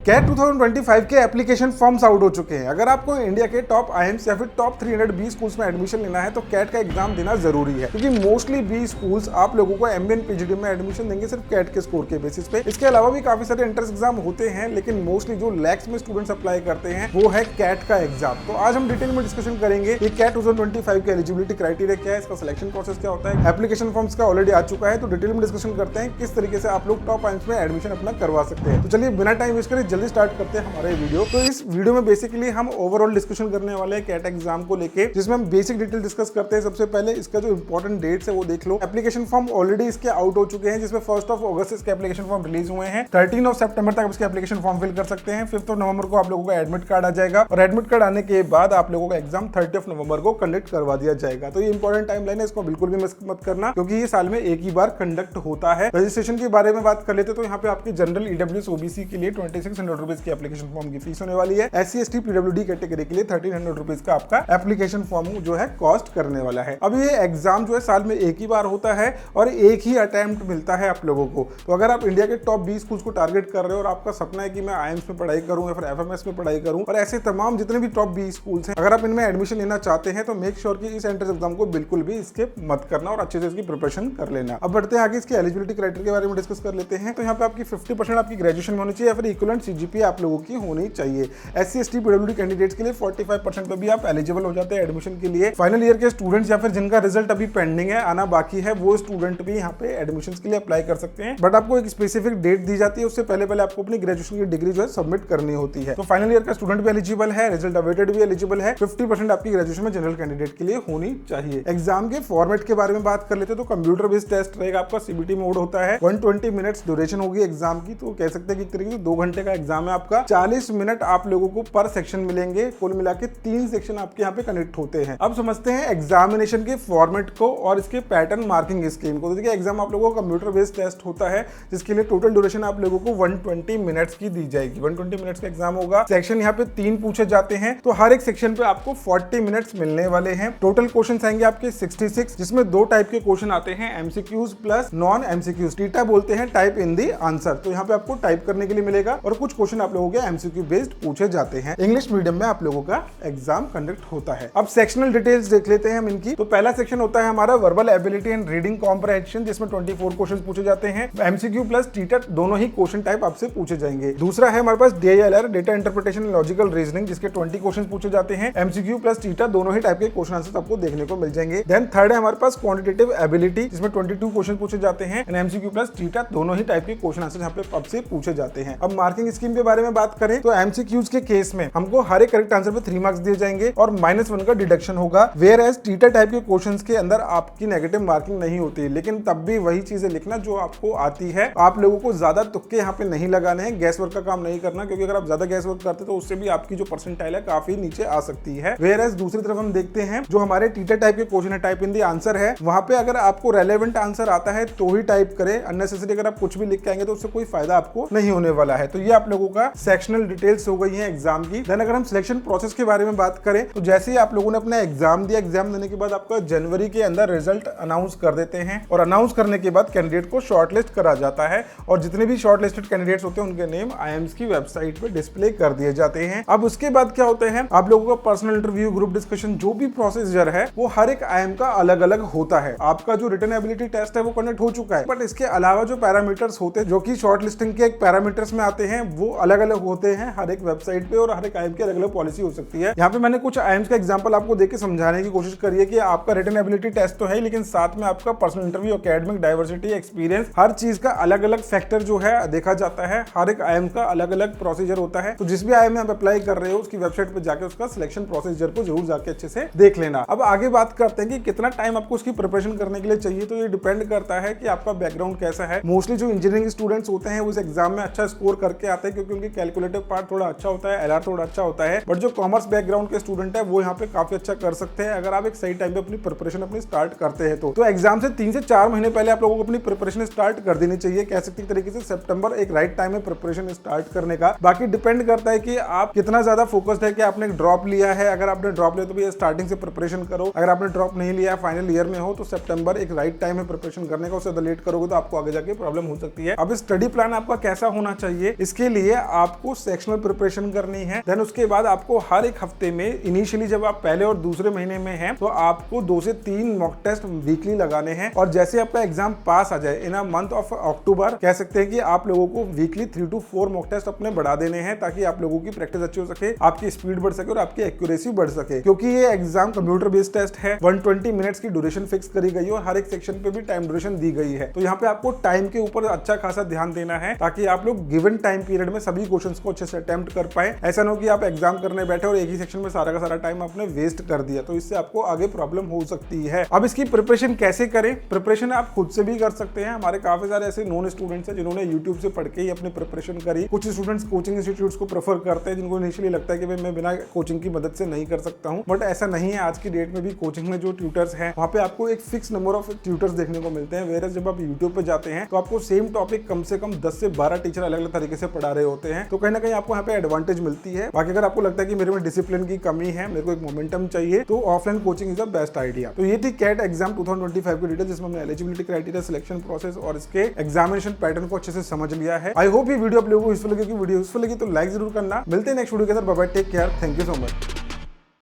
Cat 2025 के application forms out हो चुके हैं। अगर आपको इंडिया के टॉप आईएम्स या फिर टॉप 300 स्कूल्स में एडमिशन लेना है तो कैट का एग्जाम देना जरूरी है, क्योंकि मोस्टली बी स्कूल्स आप लोगों को एमबीए पीजीडी में एडमिशन देंगे सिर्फ कैट के स्कोर के बेसिस पे। इसके अलावा भी काफी सारे एंट्रेंस एग्जाम होते हैं, लेकिन मोस्टली जो लैक्स में स्टूडेंट्स अप्लाई करते हैं वो है कैट का एग्जाम। तो आज हम डिटेल में डिस्कशन करेंगे ये कैट 2025 के एलिजिबिलिटी क्राइटेरिया क्या है, इसका सिलेक्शन प्रोसेस क्या होता है, एप्लीकेशन फॉर्म्स का ऑलरेडी आ चुका है, तो डिटेल में डिस्कशन करते हैं किस तरीके से आप लोग टॉप आईएम्स में एडमिशन अपना करवा सकते हैं। तो चलिए बिना टाइम वेस्ट करें जल्दी स्टार्ट करते हैं हमारे वीडियो। तो इस वीडियो में बेसिकली हम ओवरऑल डिस्कशन करने वाले हैं कैट एग्जाम को लेके, जिसमें हम बेसिक डिटेल डिस्कस करते हैं। सबसे पहले इसका जो इंपॉर्टेंट डेट्स है वो देख लो। एप्लीकेशन फॉर्म ऑलरेडी इसके आउट हो चुके हैं, जिसमें 1 अगस्त से इसके एप्लीकेशन फॉर्म रिलीज हुए हैं। 13 सितंबर तक इसके एप्लीकेशन फॉर्म फिल कर सकते हैं। 5 नवंबर को आप लोगों का एडमिट कार्ड आ जाएगा और एडमिट कार्ड आने के बाद आप लोगों का एग्जाम 30 नवंबर को कंडक्ट करवा दिया जाएगा। तो ये इंपॉर्टेंट टाइमलाइन है, इसको बिल्कुल भी मिस मत करना, क्योंकि ये साल में एक ही बार कंडक्ट होता है। रजिस्ट्रेशन के बारे में बात कर लेते तो यहाँ पे आपकी जनरल ईडब्ल्यूएस ओबीसी के लिए 2600 रुपीज की एप्लीकेशन फॉर्म की फीस होने वाली है। एससी एसटी पीडब्ल्यूडी कैटेगरी के लिए 1300 रुपीज का आपका एप्लीकेशन फॉर्म जो है कॉस्ट करने वाला है। अब ये एग्जाम जो है साल में एक ही बार होता है और एक ही अटेम्प्ट मिलता है आप लोगों को। तो अगर आप इंडिया के टॉप 20 स्कूल्स को टारगेट कर रहे हो और आपका सपना है कि मैं आईएम्स में पढ़ाई करूं या फिर एफएमएस में पढ़ाई करूं और ऐसे तमाम जितने भी टॉप 20 स्कूल्स हैं, अगर आप इनमें एडमिशन लेना चाहते हैं तो मेक श्योर कि इस एंट्रेंस एग्जाम को बिल्कुल भी स्किप मत करना और अच्छे से इसकी प्रिपरेशन कर लेना। अब बढ़ते हैं आगे, इसके एलिजिबिलिटी क्राइटेरिया के बारे में डिस्कस कर लेते हैं। तो यहाँ पे आपकी 50% आपकी ग्रेजुएशन में होनी चाहिए या फिर इक्विवेलेंट सीजीपीए आप लोगों की होनी चाहिए। एससी एसटी पीडब्ल्यूडी कैंडिडेट्स के लिए 45% पे भी आप एलिजिबल हो जाते हैं एडमिशन के लिए। फाइनल ईयर के स्टूडेंट्स या फिर जिनका रिजल्ट अभी पेंडिंग है, आना बाकी है, वो स्टूडेंट भी यहाँ पे एडमिशन के लिए अप्लाई कर सकते हैं। बट आपको एक स्पेसिफिक डेट दी जाती है, उससे पहले आपको अपनी ग्रेजुएशन की डिग्री जो है सबमिट करनी होती है। तो फाइनल ईयर का स्टूडेंट भी एलिजिबल है, रिजल्ट अवेटेड भी एलिजिबल है। 50% आपकी ग्रेजुएशन में जनरल कैंडिडेट के लिए होनी चाहिए। एग्जाम के फॉर्मेट के बारे में बात कर लेते तो कंप्यूटर बेस्ड टेस्ट रहेगा, आपका सीबीटी मोड होता है। 120 मिनट्स ड्यूरेशन होगी एग्जाम की, तो कह सकते हैं कि एक तरीके से 2 घंटे का एग्जाम है आपका। 40 मिनट आप लोगों को पर सेक्शन मिलेंगे, कुल मिला के 3 सेक्शन आपके यहाँ पे कनेक्ट होते हैं। अब समझते हैं एग्जामिनेशन के फॉर्मेट को और इसके पैटर्न मार्किंग स्कीम को। देखिए एग्जाम आप लोगों को कंप्यूटर बेस्ड टेस्ट होता है, जिसके लिए टोटल ड्यूरेशन आप लोगों को 120 मिनट्स की दी जाएगी। 120 मिनट्स का एग्जाम होगा। सेक्शन यहाँ पे 3 पूछे जाते हैं, तो हर एक सेक्शन पे आपको 40 मिनट्स मिलने वाले हैं। टोटल क्वेश्चन आएंगे आपके 66, जिसमें 2 टाइप के क्वेश्चन आते हैं, MCQs plus non MCQs. Theta बोलते हैं टाइप इन दी आंसर। तो यहाँ पे आपको टाइप करने के लिए मिलेगा और कुछ क्वेश्चन आप लोगों के एमसीक्यू बेस्ड पूछे जाते हैं। इंग्लिश मीडियम में आप लोगों का एग्जाम कंडक्ट होता है। अब सेक्शनल डिटेल्स देख लेते हैं हम इनकी। तो पहला सेक्शन होता है हमारा verbal ability and reading comprehension, जिसमें 24 क्वेश्चंस पूछे जाते हैं। एमसीक्यू प्लस टीटा दोनों ही क्वेश्चन टाइप आपसे पूछे जाएंगे। दूसरा है हमारे पास DILR, data interpretation and logical reasoning, जिसके 20 क्वेश्चन पूछे जाते हैं। एमसीक्यू प्लस टीटा दोनों ही टाइप के क्वेश्चन आंसर आपको देखने को मिल जाएंगे। देन थर्ड है हमारे पास क्वांटिटेटिव एबिलिटी, जिसमें 22 क्वेश्चन पूछे जाते हैं। एंड एमसीक्यू प्लस टीटा दोनों ही टाइप के क्वेश्चन आंसर यहाँ पे आपसे पूछे जाते हैं। अब मार्किंग स्कीम के बारे में बात करें तो एमसीक्यूज के केस में हमको हर एक करेक्ट आंसर पे 3 मार्क्स दिए जाएंगे और -1 का डिडक्शन होगा। वेयर एज टीटा टाइप के क्वेश्चंस के अंदर आपकी नेगेटिव मार्किंग नहीं होती, लेकिन तब भी वही चीजें लिखना जो आपको आती है। आप लोगों को ज्यादा तुक्के यहाँ पे नहीं लगाने हैं, गैस वर्क का काम नहीं करना, क्योंकि अगर आप ज्यादा गैस वर्क करते तो उससे भी आपकी जो परसेंटाइल है काफी नीचे आ सकती है। वेयर एज दूसरी तरफ हम देखते हैं जो हमारे टीटा टाइप के क्वेश्चन है, टाइप इन दी आंसर है, वहां पे अगर आपको रेलेवेंट आंसर आता है तो ही टाइप करें, अननेसेसरी अगर आप कुछ भी लिख के आएंगे तो उससे कोई फायदा आपको नहीं होने वाला है। तो ये आप लोगों का सेक्शनल डिटेल्स हो गई है एग्जाम की। देन अगर हम सिलेक्शन प्रोसेस के बारे में बात करें तो जैसे ही आप लोगों ने अपना एग्जाम दिया, एग्जाम देने के बाद आपका जनवरी के अंदर रिजल्ट अनाउंस कर देते हैं और अनाउंस करने के बाद कैंडिडेट को शॉर्टलिस्ट करा जाता है और जितने भी शॉर्टलिस्टेड कैंडिडेट्स होते हैं उनके नेम आईएम्स की वेबसाइट पे डिस्प्ले कर दिए जाते हैं। अब उसके बाद क्या होते हैं, आप लोगों का पर्सनल इंटरव्यू, ग्रुप डिस्कशन, जो भी प्रोसीजर है वो हर एक आईएम का अलग अलग होता है। आपका जो रिटन एबिलिटी टेस्ट है वो कंडक्ट हो चुका है, बट इसके अलावा जो पैरामीटर्स होते हैं जो कि शॉर्ट लिस्टिंग के एक पैरामीटर्स में आते हैं, वो अलग अलग होते हैं हर एक वेबसाइट पे और हर एक आईएम की अलग अलग पॉलिसी हो सकती है। यहाँ पे मैंने कुछ आईएम्स का एग्जांपल आपको देके समझाने की कोशिश करी है कि आपका रिटन एबिलिटी टेस्ट तो है, लेकिन साथ में आपका personal interview, academic diversity, experience, हर चीज का अलग अलग फैक्टर जो है देखा जाता है। हर एक आईएम का अलग अलग प्रोसीजर होता है। तो जिस भी आईएम में आप अप्लाई कर रहे हो उसकी वेबसाइट पे जाके उसका सिलेक्शन प्रोसीजर को जरूर जाके अच्छे से देख लेना। अब आगे बात करते हैं कि कितना टाइम आपको उसकी प्रिपरेशन करने के लिए चाहिए। तो ये डिपेंड करता है कि आपका बैकग्राउंड कैसा है। मोस्टली जो इंजीनियरिंग स्टूडेंट्स होते हैं वो इस एग्जाम में अच्छा स्कोर करके आते हैं, क्योंकि उनके कैलकुलेटिव पार्ट थोड़ा अच्छा होता है, एलआर थोड़ा अच्छा होता है। बट जो कॉमर्स बैकग्राउंड के स्टूडेंट है वो यहाँ पे काफी अच्छा कर सकते हैं अगर आप एक सही टाइम पे अपनी प्रिपरेशन अपनी स्टार्ट करते हैं। तो एग्जाम से 3 से 4 महीने पहले आप लोगों को अपनी प्रिपरेशन स्टार्ट कर देनी चाहिए। कह सकते तरीके से सितंबर एक राइट टाइम है प्रिपरेशन स्टार्ट करने का। बाकी डिपेंड करता है कि आप कितना ज्यादा फोकस्ड है कि आपने ड्रॉप लिया है। अगर आपने ड्रॉप लिया तो भी स्टार्टिंग से प्रिपरेशन करो। अगर आपने ड्रॉप नहीं लिया, फाइनल ईयर में हो, तो सितंबर एक राइट टाइम है प्रिपरेशन करने का। उससे लेट करोगे तो आपको आगे जाके प्रॉब्लम हो सकती है। अब स्टडी प्लान आपका कैसा होना चाहिए, इसके लिए आपको सेक्शनल प्रिपरेशन करनी है। देन उसके बाद आपको हर एक हफ्ते में, इनिशियली जब आप पहले और दूसरे महीने में हैं, तो आपको 2 से 3 मॉक टेस्ट वीकली लगाने हैं। और जैसे आपका एग्जाम पास आ जाए इन अ मंथ ऑफ अक्टूबर, कह सकते हैं कि आप लोगों को वीकली 3 to 4 मॉक टेस्ट अपने बढ़ा देने हैं, ताकि आप लोगों की प्रैक्टिस अच्छी हो सके, आपकी स्पीड बढ़ सके और आपकी एक्यूरेसी बढ़ सके। क्योंकि ये एग्जाम कंप्यूटर बेस्ड टेस्ट है, 120 मिनट्स की ड्यूरेशन फिक्स करी गई है और हर एक सेक्शन पे भी टाइम ड्यूरेशन दी गई है। तो यहाँ पे आपको टाइम के ऊपर अच्छा खासा ध्यान देना है, ताकि आप लोग गिवन टाइम पीरियड में सभी क्वेश्चंस को अच्छे से अटेम्प्ट कर पाए। ऐसा ना हो कि आप एग्जाम करने बैठे और एक ही सेक्शन में सारा का सारा टाइम आपने वेस्ट कर दिया, तो इससे आपको आगे प्रॉब्लम हो सकती है। अब इसकी प्रिपरेशन कैसे करें? प्रिपरेशन आप खुद से भी कर सकते हैं। हमारे काफी सारे ऐसे नॉन स्टूडेंट्स हैं जिन्होंने यूट्यूब से पढ़ के ही अपनी प्रिपरेशन करी। कुछ स्टूडेंट्स कोचिंग इंस्टीट्यूट्स को प्रेफर करते हैं, जिनको इनिशियली लगता है कि मैं बिना कोचिंग की मदद से नहीं कर सकता हूं, बट ऐसा नहीं है। आज की डेट में भी कोचिंग में जो ट्यूटर्स हैं, वहां पे आपको एक फिक्स नंबर ऑफ ट्यूटर्स देखने को मिलते हैं। वेरस जब आप यूट्यूब पे जाते हैं तो आपको सेम टॉपिक कम से कम 10 से 12 टीचर अलग अलग तरीके से पढ़ा रहे होते हैं, तो कहीं ना कहीं आपको यहाँ पे एडवांटेज मिलती है। बाकी अगर आपको लगता है कि मेरे में डिसिप्लिन की कमी है, मेरे को एक मोमेंटम चाहिए, तो offline coaching is the best idea. तो ये थी कैट एग्जाम 2025 की डिटेल, जिसमें हमने एलिजिबिलिटी क्राइटेरिया, सिलेक्शन प्रोसेस और इसके एग्जामिनेशन पैटर्न को अच्छे से समझ लिया है। आई होप ये वीडियो आप लोगों को यूजफुल लगी। वीडियो यूजफुल लगी तो लाइक जरूर करना। मिलते हैं नेक्स्ट वीडियो के साथ। Bye bye, take care, thank you so much.